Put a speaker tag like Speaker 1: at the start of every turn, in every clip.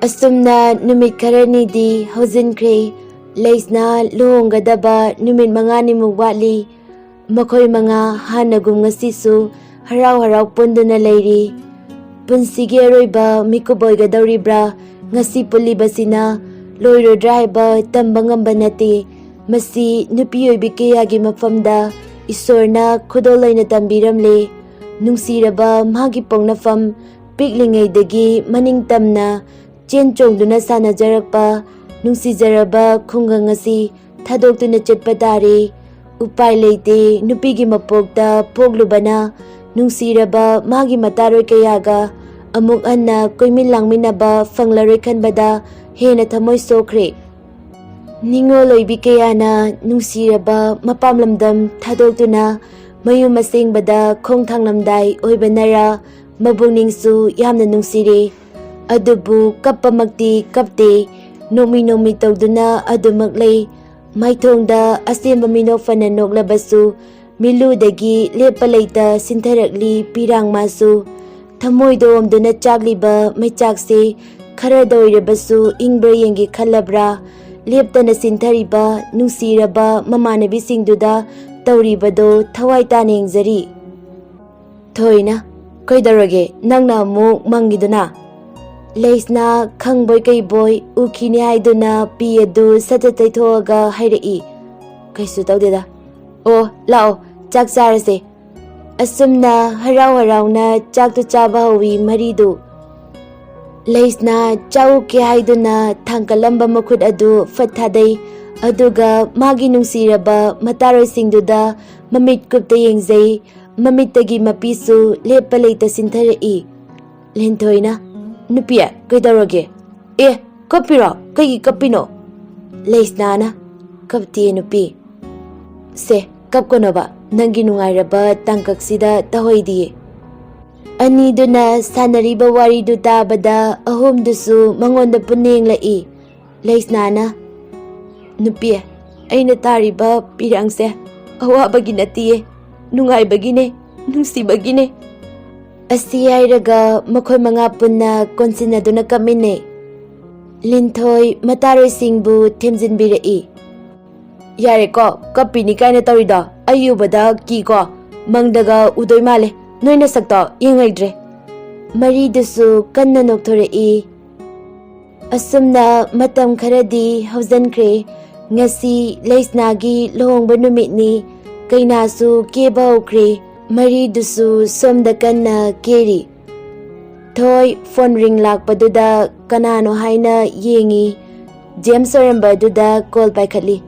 Speaker 1: Asumna numit kharanidi haujinkre Leisna luhonggadaba numit manganimuk watli makhoi manga hanagum ngasisu harau punduna leiri punsigi aroiba mikuboigadoribra ngasi pulibasina loirodra haiba tamba ngamba nate masi nupi oibi kayagi mafamda isorna khudoloina tambiramle nungsiraba magi pongnafam piklingaidagi maningtamna chen chongduna sanajarakpa nungsijaraba khungang asi thadokduna chetpa tare upai leite nupigi mapokta poglubana nungsiraba magi mataroi kayaga amuk anna koimin langminaba fanglaroi khanbada hena thamoi sokre ningoloibi kayana nungsiraba mapamlamdam thadokduna mayum asengbada khongthanglamdai oibanara mabungningsu yamna nungsire adubu kappamakti kapte nomi tawduna adumak lay maithongda asemba minok fana noklabasu miludagi lepa leita sintharakli pirang masu thamoido omduna chakliba maichakse khara doirabasu ingbra yengi khalabra leptana sinthariba nungsiraba mamanabi singduda tawribado thawai tana yengzari thoina kaidarage nangna amuk mangiduna Leisna khangboy kaiboy ukini haiduna pi adu satatai thoaga hairai kaisu tawdeda o lao chak charase asumna harau na chak tu chaba hawi maridu Leisna chau ke haiduna thangkalamba makhut adu fathadai aduga magi nungsiraba mataroi singduda mamit kupta yengzai mamittagi mapisu lepa leita sintharai lenthoina Nupia kaidarage kapira kaigi kapino Leisnana kapti nupi se kapkonoba nangi nungairaba tangkaksida tahoidi aniduna sanariba waridu tabada ahumdusu mangonda punenglai Leisnana nupia aina tariba pirangse awabagi natiye nungaibagine nungsibagine Asi hairaga makhoi manga punna konsinaduna kamine linthoi mataroi singbu themjinbirai yare ko kapini kaina tawida ayubada ki ko mangdaga udoi male noina sakta yengaidre maridusu kanna nokthorei asumna matam kharadi haujankre ngasi Leisnagi lohongba numitni kainasu keba hokre Maridusu somda kanna keri Thoi phone ring lakpaduda kanano haina yengi James oramba duda call paikhatli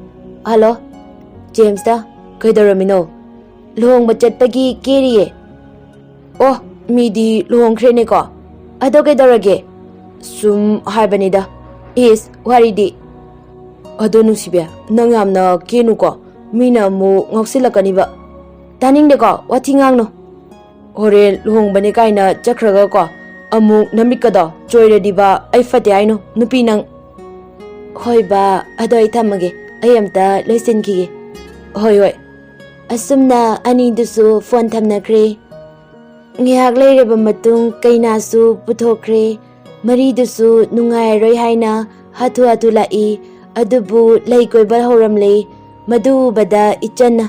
Speaker 1: Hello James da kaidaramino luhongba chatpagi keriye Oh midi luhongkhrene ko ado kaidarage sum haibanida is waridi ado nusibya nang yamna kenu ko mina mu ngoksilakaniba Taning ko watingang no Hore luhongbane kaina chakraga ko amuk namikada choiradiba ai fate aino nupi nang Hoiba adoi thamage ayamta loisenkige hoi asumna anidusu phone thamnakre ngihak leireba matung kainasu puthokre maridusu nungairoi haina hathu lai adubu leikoibal horamle madubada ichanna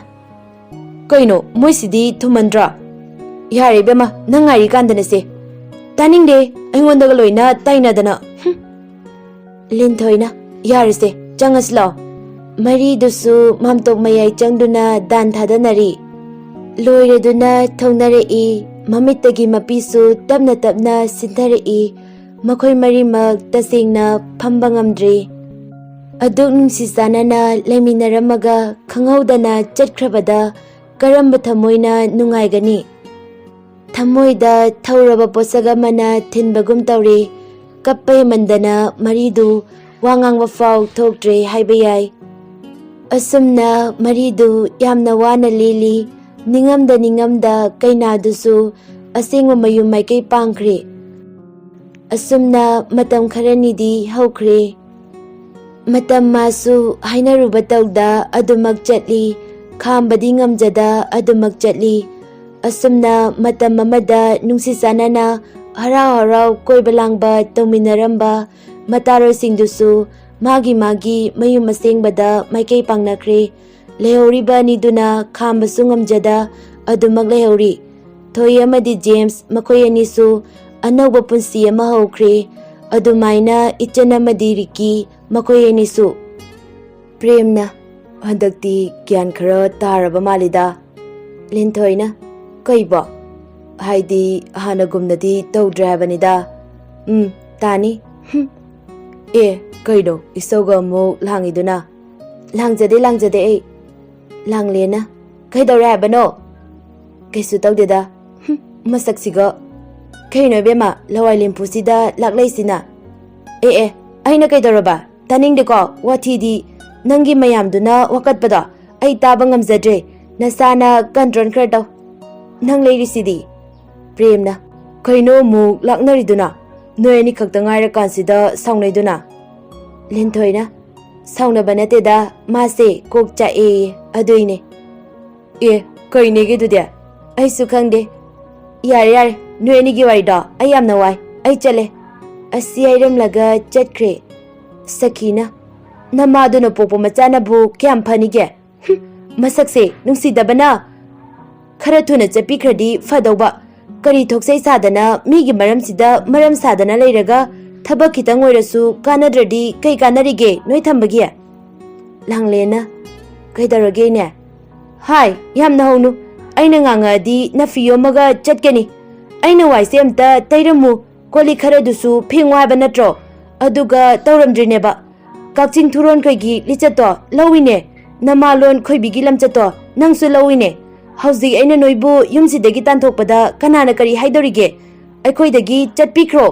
Speaker 1: Kaino moisidi thumandra yare bema nangari kandana se taningde aingondaga loina tainadana linthoina yare se changasla maridusu mamtok mayai changduna dan thadanari loireduna thongnarei mamittagi mapisu tapna sintharei makhoi marimak tasengna phamba ngamdre aduk nungsisanana laiminaramaga khanghaudana chatkrabada Karamba thamoina nungaigani Thamoida thauraba posaga mana thinbagum tawre kappay mandana maridu wangangwa faw thoktre haibayai asumna maridu yamna wana lili ningamda kainadusu asengwa mayum maikai pangkre asumna matam kharanidi haukre matam masu hainaruba tawda adumak chatli khambadi ngamjada adumak chatli asumna matam amada nungsisanana harau koibalangba tawminaramba ꯃꯇꯥꯔꯣꯏꯁꯤꯡꯗꯨꯁꯨ ꯃꯥꯒꯤ ꯃꯌꯨꯝ ꯑꯁꯦꯡꯕꯗ ꯃꯥꯏꯀꯩ ꯄꯥꯡꯅꯈ꯭ꯔꯦ꯫ ꯂꯩꯍꯧꯔꯤꯕ ꯑꯅꯤꯗꯨꯅ ꯈꯥꯝꯕꯁꯨ ꯉꯝꯖꯗ ꯑꯗꯨꯃꯛ ꯂꯩꯍꯧꯔꯤ꯫ ꯊꯣꯏ ꯑꯃꯗꯤ James ꯃꯈꯣꯏ ꯑꯅꯤꯁꯨ ꯑꯅꯧꯕ ꯄꯨꯟꯁꯤ ꯑꯃ ꯍꯧꯈ꯭ꯔꯦ꯫ ꯑꯗꯨꯃꯥꯏꯅ ꯏꯆꯟ ꯑꯃꯗꯤ ꯔꯤꯀꯤ ꯃꯈꯣꯏ ꯑꯅꯤꯁꯨ꯫ ꯄ꯭ꯔꯦꯝꯅ ꯍꯟꯗꯛꯇꯤ ꯒ꯭ꯌꯥꯟ ꯈꯔ ꯇꯥꯔꯕ ꯃꯥꯜꯂꯤꯗ꯫ ꯂꯤꯟꯊꯣꯏꯅ ꯀꯩꯕꯣ? ꯍꯥꯏꯗꯤ ꯍꯥꯟꯅꯒꯨꯝꯅꯗꯤ ꯇꯧꯗ꯭ꯔꯦ ꯍꯥꯏꯕꯅꯤꯗ꯫ ꯇꯥꯅꯤ꯫ ꯑꯦ ꯀꯩꯅꯣ ꯏꯁꯧꯒ ꯑꯃꯨꯛ ꯂꯥꯡꯉꯤꯗꯨꯅ? ꯂꯥꯡꯖꯗꯦ ꯑꯩ꯫ ꯂꯥꯡꯂꯦꯅ ꯀꯩꯗꯧꯔꯦ ꯍꯥꯏꯕꯅꯣ? ꯀꯩꯁꯨ ꯇꯧꯗꯦꯗ꯫ ꯃꯁꯛꯁꯤꯒ꯫ ꯀꯩꯅꯣ ꯏꯕꯦꯝꯃ ꯂꯋꯥꯏ ꯂꯦꯝꯐꯨꯁꯤꯗ ꯂꯥꯛꯂꯩꯁꯤꯅ? ꯑꯦ ꯑꯩꯅ ꯀꯩꯗꯧꯔꯕ? ꯇꯥꯅꯤꯡꯗꯦꯀꯣ ꯋꯥꯊꯤꯗꯤ꯫ ꯅꯪꯒꯤ ꯃꯌꯥꯝꯗꯨꯅ ꯋꯥꯀꯠꯄꯗꯣ ꯑꯩ ꯇꯥꯕ ꯉꯝꯖꯗ꯭ꯔꯦ꯫ ꯅꯁꯥꯅ ꯀꯟꯇ꯭ꯔꯣꯜ ꯈꯔ ꯇꯧ꯫ ꯅꯪ ꯂꯩꯔꯤꯁꯤꯗꯤ꯫ ꯄ꯭ꯔꯦꯝꯅ ꯀꯩꯅꯣ ꯑꯃꯨꯛ ꯂꯥꯛꯅꯔꯤꯗꯨꯅ? ꯅꯣꯏ ꯑꯅꯤ ꯈꯛꯇ ꯉꯥꯏꯔꯀꯥꯟꯁꯤꯗ ꯁꯥꯎꯅꯩꯗꯨꯅ? ꯂꯤꯟꯊꯣꯏꯅ ꯁꯥꯎꯅꯕ ꯅꯠꯇꯦꯗ, ꯃꯥꯁꯦ ꯀꯣꯛ ꯆꯥꯛꯑꯦ ꯑꯗꯨꯏꯅꯦ꯫ ꯑꯦ ꯀꯩꯅꯦꯒꯦ ꯑꯗꯨꯗꯤ? ꯑꯩꯁꯨ ꯈꯪꯗꯦ꯫ ꯌꯥꯔꯦ ꯅꯣꯏ ꯑꯅꯤꯒꯤ ꯋꯥꯔꯤꯗꯣ ꯑꯩ ꯌꯥꯝꯅ ꯋꯥꯏ, ꯑꯩ ꯆꯠꯂꯦ꯫ ꯑꯁꯤ ꯍꯥꯏꯔꯝꯂꯒ ꯆꯠꯈ꯭ꯔꯦ꯫ ꯁꯈꯤꯅ ꯅꯃꯥꯗꯨꯅ ꯄꯣꯛꯄ ꯃꯆꯥꯅꯕꯨ ꯀꯌꯥꯝ ꯐꯅꯤꯒꯦ? ꯃꯁꯛꯁꯦ ꯅꯨꯡꯁꯤꯗꯕꯅ ꯈꯔ ꯊꯨꯅ ꯆꯠꯄꯤꯈ꯭ꯔꯗꯤ ꯐꯗꯧꯕ꯫ ꯀꯔꯤ ꯊꯣꯛꯆꯩ ꯁꯥꯗꯅ ꯃꯤꯒꯤ ꯃꯔꯝꯁꯤꯗ ꯃꯔꯝ ꯁꯥꯗꯅ ꯂꯩꯔꯒ ꯊꯕꯛ ꯈꯤꯇꯪ ꯑꯣꯏꯔꯁꯨ ꯀꯥꯟꯅꯗ꯭ꯔꯗꯤ ꯀꯩ ꯀꯥꯟꯅꯔꯤꯒꯦ ꯅꯣꯏ ꯊꯝꯕꯒꯤ? ꯂꯥꯡꯂꯦꯅ ꯀꯩꯗꯧꯔꯒꯦꯅꯦ? ꯍꯥꯏ ꯌꯥꯝꯅ ꯍꯧꯅꯨ, ꯑꯩꯅ ꯉꯥꯡꯉꯛꯑꯗꯤ ꯅꯐꯤ ꯌꯣꯝꯃꯒ ꯆꯠꯀꯅꯤ꯫ ꯑꯩꯅ ꯋꯥꯏꯁꯦ ꯑꯝꯇ ꯇꯩꯔꯝꯃꯨ, ꯀꯣꯜꯂꯤꯛ ꯈꯔꯗꯨꯁꯨ ꯐꯦꯡꯉꯨ ꯍꯥꯏꯕ ꯅꯠꯇ꯭ꯔꯣ? ꯑꯗꯨꯒ ꯇꯧꯔꯝꯗ꯭ꯔꯤꯅꯦꯕ꯫ ꯀꯛꯆꯤꯡ ꯊꯨꯔꯣꯟꯈꯣꯏꯒꯤ ꯂꯤꯆꯠꯇꯣ ꯂꯧꯏꯅꯦ, ꯅꯃꯥꯂꯣꯟ ꯈꯣꯏꯕꯤꯒꯤ ꯂꯝꯆꯠꯇꯣ ꯅꯪꯁꯨ ꯂꯧꯏꯅꯦ꯫ ꯍꯧꯖꯤꯛ ꯑꯩꯅ ꯅꯣꯏꯕꯨ ꯌꯨꯝꯁꯤꯗꯒꯤ ꯇꯥꯟꯊꯣꯛꯄꯗ ꯀꯅꯥꯅ ꯀꯔꯤ ꯍꯥꯏꯗꯧꯔꯤꯒꯦ? ꯑꯩꯈꯣꯏꯗꯒꯤ ꯆꯠꯄꯤꯈ꯭ꯔꯣ꯫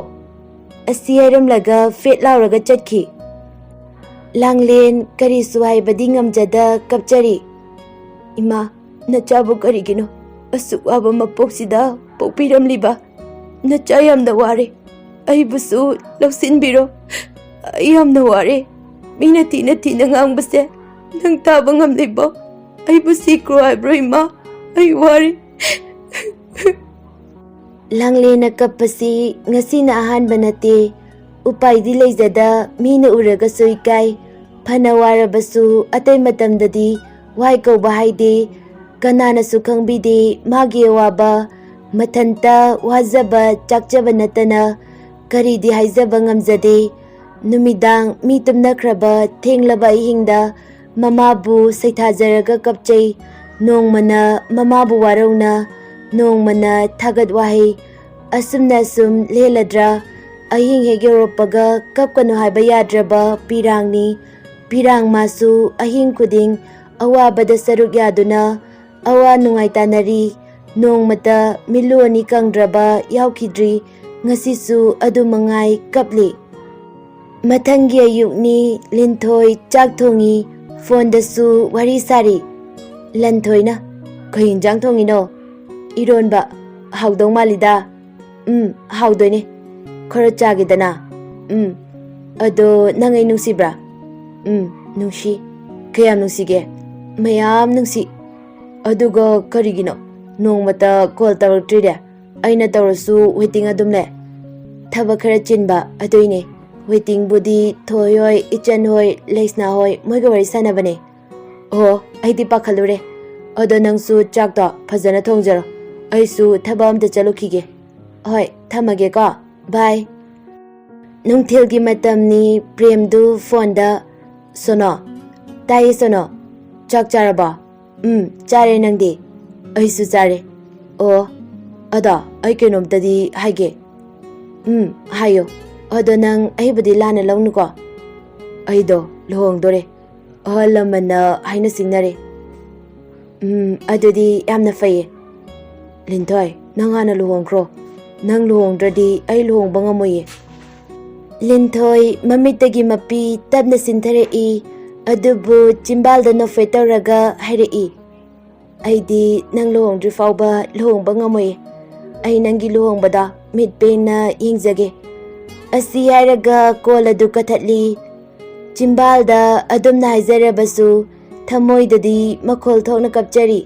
Speaker 1: ꯑꯁꯤ ꯍꯥꯏꯔꯝꯂꯒ ꯐꯦꯠ ꯂꯥꯎꯔꯒ ꯆꯠꯈꯤ꯫ ꯂꯥꯡꯂꯦꯟ ꯀꯔꯤꯁꯨ ꯍꯥꯏꯕꯗꯤ ꯉꯝꯖꯗ ꯀꯞꯆꯔꯤ꯫ ꯏꯃꯥ, ꯅꯆꯥꯕꯨ ꯀꯔꯤꯒꯤꯅꯣ ꯑꯁꯨꯛ ꯋꯥꯕ ꯃꯄꯣꯛꯁꯤꯗ ꯄꯣꯛꯄꯤꯔꯝꯂꯤꯕ? ꯅꯆꯥ ꯌꯥꯝꯅ ꯋꯥꯔꯦ, ꯑꯩꯕꯨꯁꯨ ꯂꯧꯁꯤꯟꯕꯤꯔꯣ꯫ ꯑꯩ ꯌꯥꯝꯅ ꯋꯥꯔꯦ꯫ ꯃꯤꯅ ꯊꯤꯅ ꯉꯥꯡꯕꯁꯦ ꯅꯪ ꯇꯥꯕ ꯉꯝꯂꯤꯕꯣ? ꯑꯩꯕꯨ ꯁꯤꯈ꯭ꯔꯣ ꯍꯥꯏꯕ꯭ꯔꯣ ꯏꯃꯥ? ꯑꯩ ꯋꯥꯔꯦ꯫ ꯂꯥꯡꯂꯦꯟꯅ ꯀꯞꯄꯁꯤ ꯉꯁꯤꯅ ꯑꯍꯥꯟꯕ ꯅꯠꯇꯦ꯫ ꯎꯄꯥꯏꯗꯤ ꯂꯩꯖꯗ, ꯃꯤꯅ ꯎꯔꯒꯁꯨ ꯏꯀꯥꯏ꯫ ꯐꯅ ꯋꯥꯔꯕꯁꯨ ꯑꯇꯩ ꯃꯇꯝꯗꯗꯤ ꯋꯥꯏ ꯀꯧꯕ ꯍꯥꯏꯗꯦ꯫ ꯀꯅꯥꯅꯁꯨ ꯈꯪꯕꯤꯗꯦ ꯃꯥꯒꯤ ꯑꯋꯥꯕ꯫ ꯃꯊꯟꯇ ꯋꯥꯖꯕ ꯆꯥꯛꯆꯕ ꯅꯠꯇꯅ ꯀꯔꯤꯗꯤ ꯍꯥꯏꯖꯕ ꯉꯝꯖꯗꯦ꯫ ꯅꯨꯃꯤꯗꯥꯡ ꯃꯤ ꯇꯨꯝꯅꯈ꯭ꯔꯕ ꯊꯦꯡꯂꯕ ꯑꯍꯤꯡꯗ ꯃꯃꯥꯕꯨ ꯁꯩꯊꯥꯖꯔꯒ ꯀꯞꯆꯩ꯫ ꯅꯣꯡꯃꯅ ꯃꯃꯥꯕꯨ ꯋꯥꯔꯧꯅ, ꯅꯣꯡꯃꯅ ꯊꯥꯒꯠ ꯋꯥꯍꯩ꯫ ꯑꯁꯨꯝꯅ ꯑꯁꯨꯝ ꯂꯦꯜꯂꯗ꯭ꯔꯥ? ꯑꯍꯤꯡ ꯍꯦꯛ ꯌꯧꯔꯛꯄꯒ ꯀꯞꯀꯅꯨ ꯍꯥꯏꯕ ꯌꯥꯗ꯭ꯔꯕ ꯄꯤꯔꯥꯡꯅꯤ꯫ ꯄꯤꯔꯥꯡ ꯃꯥꯁꯨ ꯑꯍꯤꯡ ꯈꯨꯗꯤꯡ ꯑꯋꯥꯕꯗ ꯁꯔꯨꯛ ꯌꯥꯗꯨꯅ ꯑꯋꯥ ꯅꯨꯡꯉꯥꯏ ꯇꯥꯟꯅꯔꯤ꯫ ꯅꯣꯡꯃꯇ ꯃꯤꯠꯂꯨ ꯑꯅꯤ ꯀꯪꯗ꯭ꯔꯕ ꯌꯥꯎꯈꯤꯗ꯭ꯔꯤ꯫ ꯉꯁꯤꯁꯨ ꯑꯗꯨꯃꯉꯥꯏ ꯀꯞꯂꯤ꯫ ꯃꯊꯪꯒꯤ ꯑꯌꯨꯛꯅꯤ꯫ ꯂꯤꯟꯊꯣꯏ ꯆꯥꯛ ꯊꯣꯡꯉꯤ, ꯐꯣꯟꯗꯁꯨ ꯋꯥꯔꯤ ꯁꯥꯔꯤ꯫ ꯂꯟꯊꯣꯏꯅ ꯀꯩ ꯏꯟꯖꯥꯡ ꯊꯣꯡꯉꯤꯅꯣ? ꯏꯔꯣꯟꯕ꯫ ꯍꯥꯎꯗꯧ ꯃꯥꯜꯂꯤꯗ꯫ ꯍꯥꯎꯗꯣꯏꯅꯦ꯫ ꯈꯔ ꯆꯥꯒꯦꯗꯅ? ꯑꯗꯣ ꯅꯪ ꯑꯩ ꯅꯨꯡꯁꯤꯕ꯭ꯔꯥ? ꯅꯨꯡꯁꯤ꯫ ꯀꯌꯥꯝ ꯅꯨꯡꯁꯤꯒꯦ? ꯃꯌꯥꯝ ꯅꯨꯡꯁꯤ꯫ ꯑꯗꯨꯒ ꯀꯔꯤꯒꯤꯅꯣ ꯅꯣꯡꯃꯇ ꯀꯣꯜ ꯇꯧꯔꯛꯇ꯭ꯔꯤꯗꯤ? ꯑꯩꯅ ꯇꯧꯔꯁꯨ ꯋꯦꯇꯤꯡ ꯑꯗꯨꯝ ꯂꯩ꯫ ꯊꯕꯛ ꯈꯔ ꯆꯤꯟꯕ ꯑꯗꯨꯏꯅꯦ꯫ ꯋꯦꯇꯤꯡꯕꯨꯗꯤ ꯊꯣꯏ ꯍꯣꯏ, ꯏꯆꯟ ꯍꯣꯏ, ꯂꯩꯁꯅꯥ ꯍꯣꯏ ꯃꯣꯏꯒ ꯋꯥꯔꯤ ꯁꯥꯟꯅꯕꯅꯦ꯫ ꯑꯣ ꯑꯩꯗꯤ ꯄꯥꯈꯠꯂꯨꯔꯦ꯫ ꯑꯗꯣ ꯅꯪꯁꯨ ꯆꯥꯛꯇꯣ ꯐꯖꯅ ꯊꯣꯡꯖꯔꯣ, ꯑꯩꯁꯨ ꯊꯕꯛ ꯑꯝꯇ ꯆꯠꯂꯨꯈꯤꯒꯦ꯫ ꯍꯣꯏ ꯊꯝꯃꯒꯦꯀꯣ, ꯕꯥꯏ꯫ ꯅꯨꯡꯊꯤꯜꯒꯤ ꯃꯇꯝꯅꯤ꯫ ꯄ꯭ꯔꯦꯝꯗꯨ ꯐꯣꯟꯗ ꯁꯣꯅꯣ꯫ ꯇꯥꯏꯌꯦ ꯁꯣꯅꯣ꯫ ꯆꯥꯛ ꯆꯥꯔꯕꯣ? ꯆꯥꯔꯦ, ꯅꯪꯗꯤ? ꯑꯩꯁꯨ ꯆꯥꯔꯦ꯫ ꯑꯣ ꯑꯗꯣ ꯑꯩ ꯀꯩꯅꯣꯝꯇꯗꯤ ꯍꯥꯏꯒꯦ꯫ ꯍꯥꯏꯌꯣ꯫ ꯑꯗꯣ ꯅꯪ ꯑꯩꯕꯨꯗꯤ ꯂꯥꯟꯅ ꯂꯧꯅꯨꯀꯣ꯫ ꯑꯩꯗꯣ ꯂꯨꯍꯣꯡꯗꯣꯔꯦ꯫ ꯑꯍꯜ ꯂꯃꯟꯅ ꯍꯥꯏꯅ ꯁꯤꯡꯅꯔꯦ꯫ ꯑꯗꯨꯗꯤ ꯌꯥꯝꯅ ꯐꯩꯌꯦ꯫ ꯂꯤꯟꯊꯣꯏ ꯅꯪ ꯍꯥꯟꯅ ꯂꯨꯍꯣꯡꯈ꯭ꯔꯣ꯫ ꯅꯪ ꯂꯨꯍꯣꯡꯗ꯭ꯔꯗꯤ ꯑꯩ ꯂꯨꯍꯣꯡꯕ ꯉꯝꯃꯣꯏꯌꯦ꯫ ꯂꯤꯟꯊꯣꯏ ꯃꯃꯤꯠꯇꯒꯤ ꯃꯄꯤ ꯇꯞꯅ ꯆꯤꯟꯊꯔꯛꯏ꯫ ꯑꯗꯨꯕꯨ ꯆꯤꯝꯕꯥꯜꯗ ꯅꯣꯛꯐꯦꯠ ꯇꯧꯔꯒ ꯍꯥꯏꯔꯛꯏ, ꯑꯩꯗꯤ ꯅꯪ ꯂꯨꯍꯣꯡꯗ꯭ꯔꯤ ꯐꯥꯎꯕ ꯂꯨꯍꯣꯡꯕ ꯉꯝꯃꯣꯏꯌꯦ꯫ ꯑꯩ ꯅꯪꯒꯤ ꯂꯨꯍꯣꯡꯕꯗ ꯃꯤꯠ ꯄꯦꯟꯅ ꯌꯦꯡꯖꯒꯦ꯫ ꯑꯁꯤ ꯍꯥꯏꯔꯒ ꯀꯣꯜ ꯑꯗꯨ ꯀꯛꯊꯠꯂꯤ꯫ ꯆꯤꯝꯕꯥꯜꯗ ꯑꯗꯨꯝꯅ ꯍꯥꯏꯖꯔꯕꯁꯨ ꯊꯃꯣꯏꯗꯗꯤ ꯃꯈꯣꯜ ꯊꯣꯛꯅ ꯀꯞꯆꯔꯤ꯫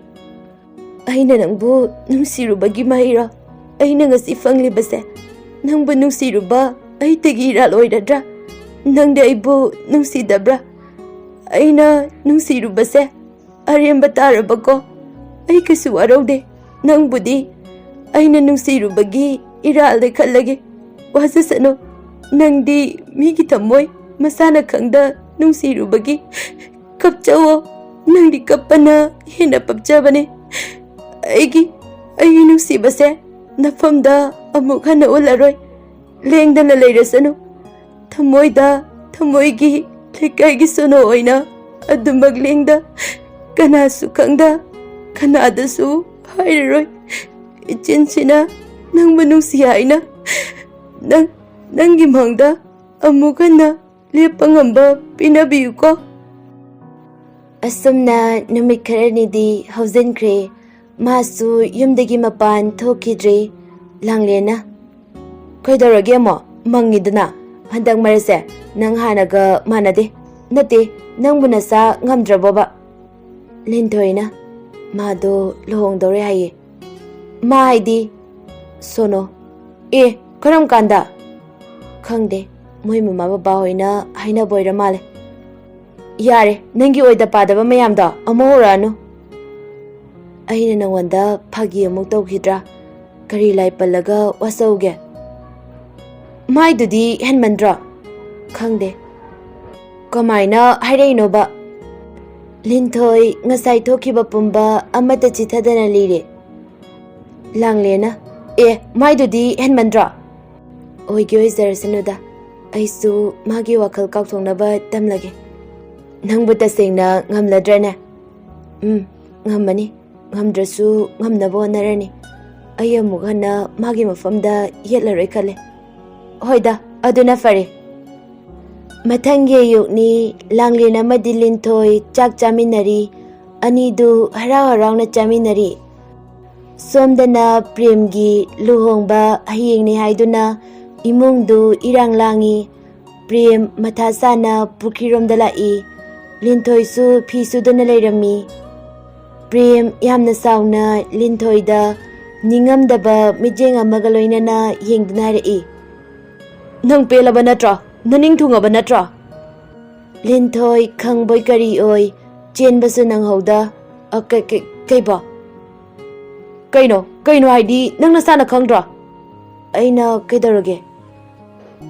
Speaker 1: ꯑꯩꯅ ꯅꯪꯕꯨ ꯅꯨꯡꯁꯤꯔꯨꯕꯒꯤ ꯃꯍꯩꯔꯣ ꯑꯩꯅ ꯉꯁꯤ ꯐꯪꯂꯤꯕꯁꯦ? ꯅꯪꯕꯨ ꯅꯨꯡꯁꯤꯔꯨꯕ ꯑꯩꯇꯒꯤ ꯏꯔꯥꯜ ꯑꯣꯏꯔꯗ꯭ꯔꯥ? ꯅꯪꯗꯤ ꯑꯩꯕꯨ ꯅꯨꯡꯁꯤꯗꯕ꯭ꯔꯥ? ꯑꯩꯅ ꯅꯨꯡꯁꯤꯔꯨꯕꯁꯦ ꯑꯔꯦꯝꯕ ꯇꯥꯔꯕꯀꯣ? ꯑꯩ ꯀꯩꯁꯨ ꯋꯥꯔꯧꯗꯦ. ꯅꯪꯕꯨꯗꯤ ꯑꯩꯅ ꯅꯨꯡꯁꯤꯔꯨꯕꯒꯤ ꯏꯔꯥꯜꯗ ꯈꯜꯂꯒꯦ. ꯋꯥꯖꯁꯅꯨ. ꯅꯪꯗꯤ ꯃꯤꯒꯤ ꯊꯃꯣꯏ ꯃꯁꯥꯅ ꯈꯪꯗ ꯅꯨꯡꯁꯤꯔꯨꯕꯒꯤ ꯀꯞꯆꯋꯣ. ꯅꯪꯗꯤ ꯀꯞꯄꯅ ꯍꯦꯟꯅ ꯄꯛꯆꯕꯅꯦ. ꯑꯩꯒꯤ ꯅꯨꯡꯁꯤꯕꯁꯦ ꯅꯐꯝꯗ ꯑꯃꯨꯛ ꯍꯟꯅ ꯎꯠꯂꯔꯣꯏ. ꯂꯦꯡꯗꯅ ꯂꯩꯔꯁꯅꯨ. ꯊꯃꯣꯏꯒꯤ ꯂꯩꯀꯥꯏꯒꯤ ꯁꯣꯅꯣ ꯑꯣꯏꯅ ꯑꯗꯨꯃꯛ ꯂꯦꯡꯗ ꯀꯅꯥꯁꯨ ꯈꯪꯗ ꯀꯅꯥꯗꯁꯨ ꯍꯥꯏꯔꯔꯣꯏ. ꯏꯆꯤꯟꯁꯤꯅ ꯅꯪꯕꯨ ꯅꯨꯡꯁꯤ ꯍꯥꯏꯅ ꯅꯪꯒꯤ ꯃꯪꯗ ꯑꯃꯨꯛ ꯍꯟꯅ ꯂꯦꯞꯄ ꯉꯝꯕ ꯄꯤꯅꯕꯤꯌꯨꯀꯣ. ꯑꯁꯨꯝꯅ ꯅꯨꯃꯤꯠ ꯈꯔꯅꯤꯗꯤ ꯍꯧꯖꯤꯟꯈ꯭ꯔꯦ. ꯃꯥꯁꯨ ꯌꯨꯝꯗꯒꯤ ꯃꯄꯥꯟ ꯊꯣꯛꯈꯤꯗ꯭ꯔꯦ. ꯂꯥꯡꯂꯦꯟꯅ ꯀꯩꯗꯧꯔꯒꯦ ꯑꯃꯨꯛ? ꯃꯪꯉꯤꯗꯅ. ꯍꯟꯗꯛ ꯃꯔꯛꯁꯦ ꯅꯪ ꯍꯥꯟꯅꯒ ꯃꯥꯟꯅꯗꯦ. ꯅꯠꯇꯦ, ꯅꯪꯕꯨ ꯅꯁꯥ ꯉꯝꯗ꯭ꯔꯕꯣꯕ? ꯂꯤꯟꯊꯣꯏꯅ ꯃꯥꯗꯣ ꯂꯨꯍꯣꯡꯗꯧꯔꯦ ꯍꯥꯏꯌꯦ. ꯃꯥ ꯍꯥꯏꯗꯤ ꯁꯣꯅꯣ. ꯀꯔꯝ ꯀꯥꯟꯗ? ꯈꯪꯗꯦ. ꯃꯣꯏ ꯃꯃꯥ ꯕꯕꯥ ꯍꯣꯏꯅ ꯍꯥꯏꯅꯕ ꯑꯣꯏꯔ ꯃꯥꯜꯂꯦ. ꯌꯥꯔꯦ, ꯅꯪꯒꯤ ꯑꯣꯏꯗ ꯄꯥꯗꯕ ꯃꯌꯥꯝꯗꯣ ꯑꯃꯨꯛ ꯍꯧꯔꯛꯑꯅꯨ. ꯑꯩꯅ ꯅꯉꯣꯟꯗ ꯐꯥꯒꯤ ꯑꯃꯨꯛ ꯇꯧꯈꯤꯗ꯭ꯔꯥ? ꯀꯔꯤ ꯂꯥꯏ ꯄꯜꯂꯒ ꯋꯥꯁꯧꯒꯦ? ꯃꯥꯏꯗꯨꯗꯤ ꯍꯦꯟꯃꯟꯗ꯭ꯔꯣ? ꯈꯪꯗꯦ. ꯀꯃꯥꯏꯅ ꯍꯥꯏꯔꯛꯏꯅꯣꯕ? ꯂꯤꯟꯊꯣꯏ ꯉꯁꯥꯏ ꯊꯣꯛꯈꯤꯕ ꯄꯨꯝꯕ ꯑꯃꯠꯇ ꯆꯤꯊꯗꯅ ꯂꯤꯔꯦ. ꯂꯥꯡꯂꯦꯟꯅ ꯃꯥꯏꯗꯨꯗꯤ ꯍꯦꯟꯃꯟꯗ꯭ꯔꯣ? ꯑꯣꯏꯒꯦ ꯑꯣꯏꯖꯔꯁꯅꯨꯗ. ꯑꯩꯁꯨ ꯃꯥꯒꯤ ꯋꯥꯈꯜ ꯀꯥꯎꯊꯣꯛꯅꯕ ꯇꯝꯂꯒꯦ. ꯅꯪꯕꯨ ꯇꯁꯦꯡꯅ ꯉꯝꯂꯗ꯭ꯔꯅꯦ? ꯉꯝꯃꯅꯤ. ꯉꯝꯗ꯭ꯔꯁꯨ ꯉꯝꯅꯕ ꯍꯣꯠꯅꯔꯅꯤ. ꯑꯩ ꯑꯃꯨꯛ ꯍꯟꯅ ꯃꯥꯒꯤ ꯃꯐꯝꯗ ꯌꯦꯠꯂꯔꯣꯏ ꯈꯜꯂꯦ. ꯍꯣꯏꯗ, ꯑꯗꯨꯅ ꯐꯔꯦ. ꯃꯊꯪꯒꯤ ꯑꯌꯨꯛꯅꯤ. ꯂꯥꯡꯂꯦꯟ ꯑꯃꯗꯤ ꯂꯤꯟꯊꯣꯏ ꯆꯥꯛ ꯆꯥꯃꯤꯟꯅꯔꯤ. ꯑꯅꯤꯗꯨ ꯍꯔꯥꯎ ꯍꯔꯥꯎꯅ ꯆꯥꯃꯤꯟꯅꯔꯤ. ꯁꯣꯝꯗꯅ ꯄ꯭ꯔꯦꯝꯒꯤ ꯂꯨꯍꯣꯡꯕ ꯍꯌꯦꯡꯅꯤ ꯍꯥꯏꯗꯨꯅ ꯏꯃꯨꯡꯗꯨ ꯏꯔꯥꯡ ꯂꯥꯡꯉꯤ. ꯄ꯭ꯔꯦꯝ ꯃꯊꯥ ꯁꯥꯅ ꯄꯨꯈ꯭ꯔꯤꯔꯣꯝꯗ ꯂꯥꯛꯏ. ꯂꯤꯟꯊꯣꯏꯁꯨ ꯐꯤ ꯁꯨꯗꯨꯅ ꯂꯩꯔꯝꯃꯤ. ꯄ꯭ꯔꯦꯝ ꯌꯥꯝꯅ ꯁꯥꯎꯅ ꯂꯤꯟꯊꯣꯏꯗ ꯅꯤꯡꯉꯝꯗꯕ ꯃꯤꯠꯌꯦꯡ ꯑꯃꯒ ꯂꯣꯏꯅꯅ ꯌꯦꯡꯗꯨꯅ ꯍꯥꯏꯔꯛꯏ. ꯅꯪ ꯄꯦꯜꯂꯕ ꯅꯠꯇ꯭ꯔꯣ? ꯅꯅꯤꯡ ꯊꯨꯡꯉꯕ ꯅꯠꯇ꯭ꯔꯣ? ꯂꯤꯟꯊꯣꯏ ꯈꯪꯕꯣꯏ ꯀꯔꯤ ꯑꯣꯏ ꯆꯦꯟꯕꯁꯨ ꯅꯪꯍꯧꯗ. ꯀꯩꯕꯣ? ꯀꯩꯅꯣ ꯍꯥꯏꯗꯤ ꯅꯪ ꯅꯁꯥꯅ ꯈꯪꯗ꯭ꯔꯣ? ꯑꯩꯅ ꯀꯩꯗꯧꯔꯒꯦ?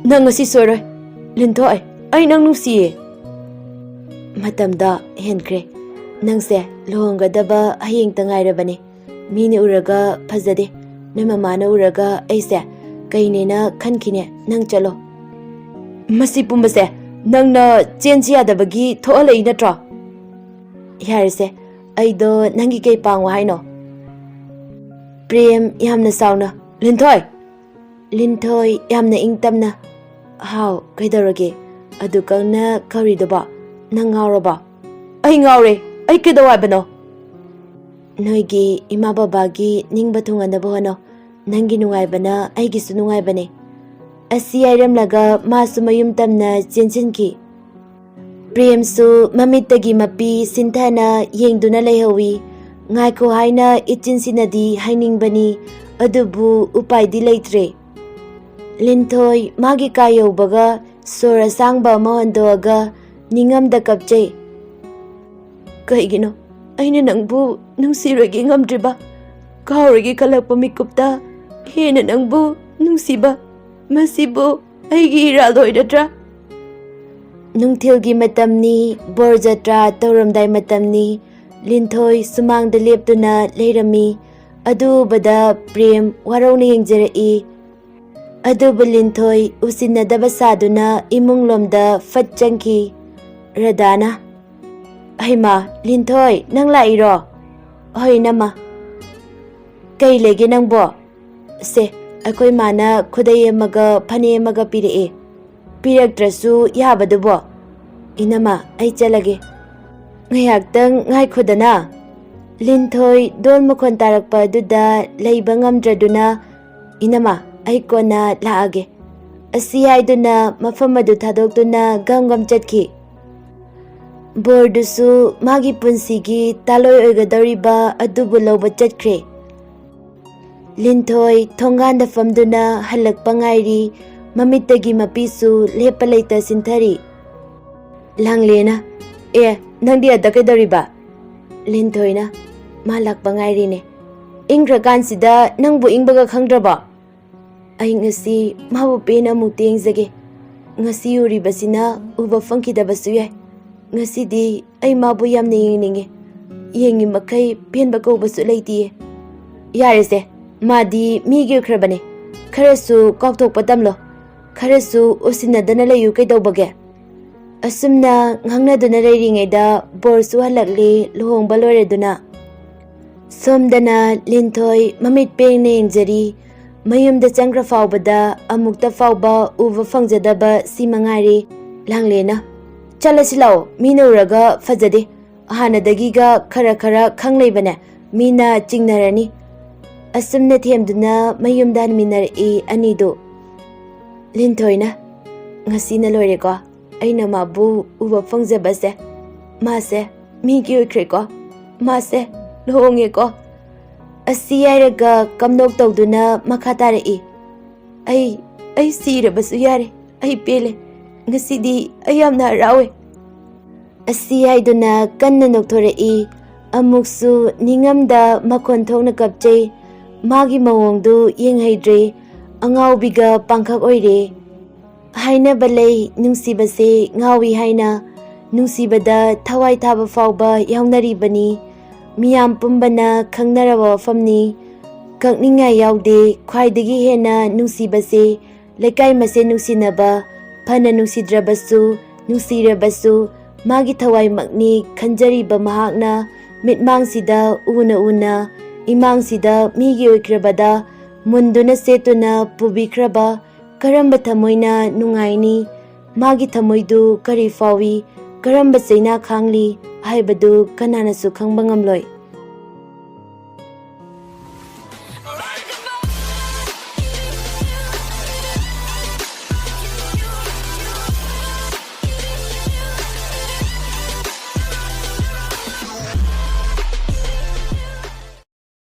Speaker 1: ꯅꯪ ꯉꯁꯤ ꯁꯣꯏꯔꯣꯏ. ꯂꯤꯟꯊꯣꯏ, ꯑꯩ ꯅꯪ ꯅꯨꯡꯁꯤꯌꯦ. ꯃꯇꯝꯗ ꯍꯦꯟꯈ꯭ꯔꯦ. ꯅꯪꯁꯦ ꯂꯨꯍꯣꯡꯒꯗꯕ ꯍꯌꯦꯡꯇ ꯉꯥꯏꯔꯕꯅꯦ. ꯃꯤꯅ ꯎꯔꯒ ꯐꯖꯗꯦ. ꯅꯣꯏ ꯃꯃꯥꯅ ꯎꯔꯒ ꯑꯩꯁꯦ ꯀꯩꯅꯦꯅ ꯈꯟꯈꯤꯅꯦ. ꯅꯪ ꯆꯠꯂꯣ. ꯃꯁꯤ ꯄꯨꯝꯕꯁꯦ ꯅꯪꯅ ꯆꯦꯟꯁꯤ ꯌꯥꯗꯕꯒꯤ ꯊꯣꯛꯍꯜꯂꯛꯏ ꯅꯠꯇ꯭ꯔꯣ? ꯌꯥꯔꯁꯦ. ꯑꯩꯗꯣ ꯅꯪꯒꯤ ꯀꯩ ꯄꯥꯡꯉꯣ ꯍꯥꯏꯅꯣ? ꯄ꯭ꯔꯦꯝ ꯌꯥꯝꯅ ꯁꯥꯎꯅ. ꯂꯤꯟꯊꯣꯏ! ꯂꯤꯟꯊꯣꯏ ꯌꯥꯝꯅ ꯏꯪ ꯇꯞꯅ. ꯍꯥꯎ, ꯀꯩꯗꯧꯔꯒꯦ? ꯑꯗꯨ ꯀꯪꯅ ꯀꯧꯔꯤꯗꯨꯕꯣ? ꯅꯪ ꯉꯥꯎꯔꯕꯣ? ꯑꯩ ꯉꯥꯎꯔꯦ. ꯑꯩ ꯀꯩꯗꯧ ꯍꯥꯏꯕꯅꯣ? ꯅꯣꯏꯒꯤ ꯏꯃꯥ ꯕꯕꯥꯒꯤ ꯅꯤꯡꯕ ꯊꯨꯡꯍꯟꯅꯕ ꯍꯣꯠꯅꯧ. ꯅꯪꯒꯤ ꯅꯨꯡꯉꯥꯏꯕꯅ ꯑꯩꯒꯤꯁꯨ ꯅꯨꯡꯉꯥꯏꯕꯅꯦ. ꯑꯁꯤ ꯍꯥꯏꯔꯝꯂꯒ ꯃꯥꯁꯨ ꯃꯌꯨꯝ ꯇꯝꯅ ꯆꯦꯟꯁꯤꯟꯈꯤ. ꯄ꯭ꯔꯦꯝꯁꯨ ꯃꯃꯤꯠꯇꯒꯤ ꯃꯄꯤ ꯁꯤꯟꯊꯅ ꯌꯦꯡꯗꯨꯅ ꯂꯩꯍꯧꯏ. ꯉꯥꯏꯈꯣ ꯍꯥꯏꯅ ꯏꯆꯤꯟꯁꯤꯅꯗꯤ ꯍꯥꯏꯅꯤꯡꯕꯅꯤ. ꯑꯗꯨꯕꯨ ꯎꯄꯥꯏꯗꯤ ꯂꯩꯇ꯭ꯔꯦ. ꯂꯤꯟꯊꯣꯏ ꯃꯥꯒꯤ ꯀꯥ ꯌꯧꯕꯒ ꯁꯣꯔ ꯑꯁꯥꯡꯕ ꯑꯃ ꯍꯣꯟꯗꯣꯛꯑꯒ ꯅꯤꯡꯉꯝꯗ ꯀꯞꯆꯩ. ꯀꯩꯒꯤꯅꯣ ꯑꯩꯅ ꯅꯪꯕꯨ ꯅꯨꯡꯁꯤꯔꯣꯏꯒꯦ ꯉꯝꯗ꯭ꯔꯤꯕ? ꯀꯥꯎꯔꯣꯏꯒꯦ ꯈꯜꯂꯛꯄ ꯃꯤꯀꯨꯞꯇ ꯍꯦꯟꯅ ꯅꯪꯕꯨ ꯅꯨꯡꯁꯤꯕ. ꯃꯁꯤꯕꯨ ꯑꯩꯒꯤ ꯏꯔꯥꯜ ꯑꯣꯏꯔꯗ꯭ꯔꯥ? ꯅꯨꯡꯊꯤꯜꯒꯤ ꯃꯇꯝꯅꯤ. ꯕꯣꯔ ꯖꯇ꯭ꯔꯥ ꯇꯧꯔꯝꯗꯥꯏ ꯃꯇꯝꯅꯤ. ꯂꯤꯟꯊꯣꯏ ꯁꯨꯃꯥꯡꯗ ꯂꯦꯞꯇꯨꯅ ꯂꯩꯔꯝꯃꯤ. ꯑꯗꯨ ꯎꯕꯗ ꯄ꯭ꯔꯦꯝ ꯋꯥꯔꯧꯅ ꯌꯦꯡꯖꯔꯛꯏ. ꯑꯗꯨꯕꯨ ꯂꯤꯟꯊꯣꯏ ꯎꯁꯤꯟꯅꯗꯕ ꯁꯥꯗꯨꯅ ꯏꯃꯨꯡꯂꯣꯝꯗ ꯐꯠ ꯆꯪꯈꯤ. ꯔꯙꯥꯅ ꯍꯩꯃꯥ, ꯂꯤꯟꯊꯣꯏ ꯅꯪ ꯂꯥꯛꯏꯔꯣ? ꯍꯣꯏ ꯏꯅꯝꯃ. ꯀꯩ ꯂꯩꯒꯦ ꯅꯪꯕꯣ? ꯁꯦ, ꯑꯩꯈꯣꯏ ꯃꯥꯅ ꯈꯨꯗꯩ ꯑꯃꯒ ꯐꯅꯦꯛ ꯑꯃꯒ ꯄꯤꯔꯛꯑꯦ. ꯄꯤꯔꯛꯇ꯭ꯔꯁꯨ ꯌꯥꯕꯗꯨꯕꯣ? ꯏꯅꯝꯃ, ꯑꯩ ꯆꯠꯂꯒꯦ. ꯉꯥꯏꯍꯥꯛꯇꯪ ꯉꯥꯏꯈꯣꯗꯅ. ꯂꯤꯟꯊꯣꯏ ꯗꯣꯜ ꯃꯈꯣꯟ ꯇꯥꯔꯛꯄ ꯑꯗꯨꯗ ꯂꯩꯕ ꯉꯝꯗ꯭ꯔꯗꯨꯅ ꯏꯅꯝꯃ, ꯑꯩ ꯀꯣꯟꯅ ꯂꯥꯛꯑꯒꯦ. ꯑꯁꯤ ꯍꯥꯏꯗꯨꯅ ꯃꯐꯝ ꯑꯗꯨ ꯊꯥꯗꯣꯛꯇꯨꯅ ꯒꯝ ꯆꯠꯈꯤ. ꯕꯣꯔꯗꯨꯁꯨ ꯃꯥꯒꯤ ꯄꯨꯟꯁꯤꯒꯤ ꯇꯥꯂꯣꯏ ꯑꯣꯏꯒꯗꯧꯔꯤꯕ ꯑꯗꯨꯕꯨ ꯂꯧꯕ ꯆꯠꯈ꯭ꯔꯦ. ꯂꯤꯟꯊꯣꯏ ꯊꯣꯡꯒꯥꯟꯗ ꯐꯝꯗꯨꯅ ꯍꯜꯂꯛꯄ ꯉꯥꯏꯔꯤ. ꯃꯃꯤꯠꯇꯒꯤ ꯃꯄꯤꯁꯨ ꯂꯦꯞꯄ ꯂꯩꯇ ꯁꯤꯟꯊꯔꯤ꯫ ꯂꯥꯡꯂꯦꯅ, ꯅꯪꯗꯤ ꯑꯗ ꯀꯩꯗꯧꯔꯤꯕ? ꯂꯤꯟꯊꯣꯏꯅ, ꯃꯥ ꯂꯥꯛꯄ ꯉꯥꯏꯔꯤꯅꯦ꯫ ꯏꯪꯈ꯭ꯔꯀꯥꯟꯁꯤꯗ ꯅꯪꯕꯨ ꯏꯪꯕꯒ ꯈꯪꯗ꯭ꯔꯕꯣ? ꯑꯩ ꯉꯁꯤ ꯃꯥꯕꯨ ꯄꯦꯟꯅ ꯑꯃꯨꯛꯇ ꯌꯦꯡꯖꯒꯦ꯫ ꯉꯁꯤ ꯎꯔꯤꯕꯁꯤꯅ ꯎꯕ ꯐꯪꯈꯤꯗꯕꯁꯨ ꯌꯥꯏ꯫ ꯉꯁꯤꯗꯤ ꯑꯩ ꯃꯥꯕꯨ ꯌꯥꯝꯅ ꯌꯦꯡꯅꯤꯡꯉꯦ꯫ ꯌꯦꯡꯉꯤ ꯃꯈꯩ ꯄꯦꯟꯕ ꯀꯧꯕꯁꯨ ꯂꯩꯇꯤꯌꯦ꯫ ꯌꯥꯔꯦꯁꯦ, ꯃꯥꯗꯤ ꯃꯤꯒꯤ ꯑꯣꯏꯈ꯭ꯔꯕꯅꯦ꯫ ꯈꯔꯁꯨ ꯀꯥꯎꯊꯣꯛꯄ ꯇꯝꯂꯣ꯫ ꯈꯔꯁꯨ ꯎꯁꯤꯟꯅꯗꯅ ꯂꯩꯌꯨ ꯀꯩꯗꯧꯕꯒꯦ? ꯑꯁꯨꯝꯅ ꯉꯥꯡꯅꯗꯨꯅ ꯂꯩꯔꯤꯉꯩꯗ ꯕꯣꯔꯁꯨ ꯍꯜꯂꯛꯂꯤ ꯂꯨꯍꯣꯡꯕ ꯂꯣꯏꯔꯗꯨꯅ꯫ ꯁꯣꯝꯗꯅ ꯂꯤꯟꯊꯣꯏ ꯃꯃꯤꯠ ꯄꯦꯡꯅ ꯌꯦꯡꯖꯔꯤ꯫ ꯃꯌꯨꯝꯗ ꯆꯪꯈ꯭ꯔ ꯐꯥꯎꯕꯗ ꯑꯃꯨꯛꯇ ꯐꯥꯎꯕ ꯎꯕ ꯐꯪꯖꯗꯕ ꯁꯤ ꯃꯉꯥꯏꯔꯦ꯫ ꯂꯥꯡꯂꯦꯅ, ꯆꯠꯂꯁꯤ ꯂꯥꯛꯑꯣ, ꯃꯤꯅ ꯎꯔꯒ ꯐꯖꯗꯦ꯫ ꯍꯥꯟꯅꯗꯒꯤꯒ ꯈꯔ ꯈꯪ ꯂꯩꯕꯅꯦ, ꯃꯤꯅ ꯆꯤꯡꯅꯔꯅꯤ꯫ ꯑꯁꯨꯝꯅ ꯊꯦꯝꯗꯨꯅ ꯃꯌꯨꯝꯗ ꯍꯟꯃꯤꯟꯅꯔꯛꯏ ꯑꯅꯤꯗꯨ꯫ ꯂꯤꯟꯊꯣꯏꯅ, ꯉꯁꯤꯅ ꯂꯣꯏꯔꯦꯀꯣ ꯑꯩꯅ ꯃꯥꯕꯨ ꯎꯕ ꯐꯪꯖꯕꯁꯦ꯫ ꯃꯥꯁꯦ ꯃꯤꯒꯤ ꯑꯣꯏꯈ꯭ꯔꯦꯀꯣ꯫ ꯃꯥꯁꯦ ꯂꯨꯍꯣꯡꯉꯦꯀꯣ꯫ ꯑꯁꯤ ꯍꯥꯏꯔꯒ ꯀꯝꯅꯣꯛ ꯇꯧꯗꯨꯅ ꯃꯈꯥ ꯇꯥꯔꯛꯏ꯫ ꯑꯩ ꯁꯤꯔꯕꯁꯨ ꯌꯥꯔꯦ꯫ ꯑꯩ ꯄꯦꯜꯂꯦ꯫ ꯉꯁꯤꯗꯤ ꯑꯩ ꯌꯥꯝꯅ ꯍꯔꯥꯎꯋꯦ꯫ ꯑꯁꯤ ꯍꯥꯏꯗꯨꯅ ꯀꯟꯅ ꯅꯣꯛꯊꯣꯔꯛꯏ꯫ ꯑꯃꯨꯛꯁꯨ ꯅꯤꯡꯉꯝꯗ ꯃꯈꯣꯟ ꯊꯣꯛꯅ ꯀꯞꯆꯩ꯫ ꯃꯥꯒꯤ ꯃꯑꯣꯡꯗꯨ ꯌꯦꯡꯍꯩꯗ꯭ꯔꯦ꯫ ꯑꯉꯥꯎꯕꯤꯒ ꯄꯥꯡꯈꯛ ꯑꯣꯏꯔꯦ꯫ ꯍꯥꯏꯅꯕ ꯂꯩ ꯅꯨꯡꯁꯤꯕꯁꯦ ꯉꯥꯎꯏ ꯍꯥꯏꯅ꯫ ꯅꯨꯡꯁꯤꯕꯗ ꯊꯋꯥꯏ ꯊꯥꯕ ꯐꯥꯎꯕ ꯌꯥꯎꯅꯔꯤꯕꯅꯤ꯫ ꯃꯤꯌꯥꯝ ꯄꯨꯝꯕꯅ ꯈꯪꯅꯔꯕ ꯋꯥꯐꯝꯅꯤ꯫ ꯀꯛꯅꯤꯡꯉꯥꯏ ꯌꯥꯎꯗꯦ ꯈ꯭ꯋꯥꯏꯗꯒꯤ ꯍꯦꯟꯅ ꯅꯨꯡꯁꯤꯕꯁꯦ ꯂꯩꯀꯥꯏ ꯃꯁꯦꯟ ꯅꯨꯡꯁꯤꯅꯕ, ꯐꯅ ꯅꯨꯡꯁꯤꯗ꯭ꯔꯕꯁꯨ ꯅꯨꯡꯁꯤꯔꯕꯁꯨ ꯃꯥꯒꯤ ꯊꯋꯥꯏꯃꯛꯅꯤ ꯈꯟꯖꯔꯤꯕ ꯃꯍꯥꯛꯅ ꯃꯤꯠꯃꯥꯡꯁꯤꯗ ꯎꯅ ꯎꯅ ꯏꯃꯥꯡꯁꯤꯗ ꯃꯤꯒꯤ ꯑꯣꯏꯈ꯭ꯔꯕꯗ ꯃꯨꯟꯗꯨꯅ ꯁꯦꯠꯇꯨꯅ ꯄꯨꯕꯤꯈ꯭ꯔꯕ ꯀꯔꯝꯕ ꯊꯃꯣꯏꯅ ꯅꯨꯡꯉꯥꯏꯅꯤ? ꯃꯥꯒꯤ ꯊꯃꯣꯏꯗꯨ ꯀꯔꯤ ꯐꯥꯎꯏ, ꯀꯔꯝꯕ ꯆꯩꯅꯥ ꯈꯥꯡꯂꯤ ꯍꯥꯏꯕꯗꯨ ꯀꯅꯥꯅꯁꯨ ꯈꯪꯕ ꯉꯝꯂꯣꯏ꯫